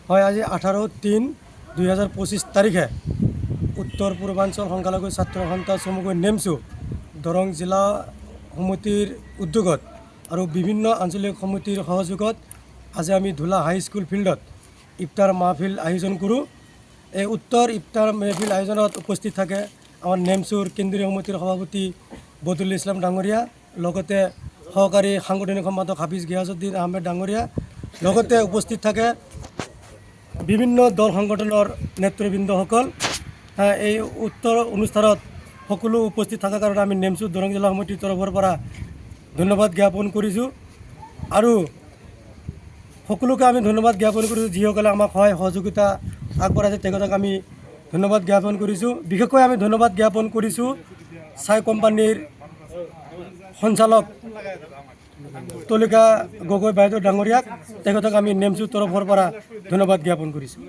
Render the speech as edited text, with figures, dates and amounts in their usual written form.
হয়, আজি 18/3/2025 তাৰিখে উত্তৰ পূৰ্বাঞ্চল সংখ্যালঘু ছাত্ৰ সন্থা চমুকৈ নেমচু দৰং জিলা সমিতিৰ উদ্যোগত আৰু বিভিন্ন আঞ্চলিক সমিতিৰ সহযোগত আজি আমি ধুলা হাইস্কুল ফিল্ডত ইফতাৰ মাহফিল আয়োজন কৰোঁ। এই উত্তৰ ইফতাৰ মাহফিল আয়োজনত উপস্থিত থাকে আমাৰ নেমচুৰ কেন্দ্ৰীয় সমিতিৰ সভাপতি বদৰুল ইছলাম ডাঙৰীয়া, লগতে সহকাৰী সাংগঠনিক সম্পাদক হাফিজ গিয়াছুদ্দিন আহমেদ ডাঙৰীয়া, লগতে উপস্থিত থাকে বিভিন্ন দল সংগঠনৰ নেতৃবৃন্দসকল। এই উত্তৰ অনুষ্ঠানত সকলো উপস্থিত থকাৰ কাৰণে আমি নেমচু দৰং জিলা সমিতিৰ তৰফৰ পৰা ধন্যবাদ জ্ঞাপন কৰিছোঁ আৰু সকলোকে আমি ধন্যবাদ জ্ঞাপন কৰিছোঁ যিসকলে আমাক সহায় সহযোগিতা আগবঢ়াইছে তেখেতক আমি ধন্যবাদ জ্ঞাপন কৰিছোঁ। বিশেষকৈ আমি ধন্যবাদ জ্ঞাপন কৰিছোঁ চাই কোম্পানীৰ সঞ্চালক তুলিকা গগৈ বাইদেউ ডাঙৰীয়াক, তেখেতক আমি নেমচুৰ তৰফৰ পৰা ধন্যবাদ জ্ঞাপন কৰিছোঁ।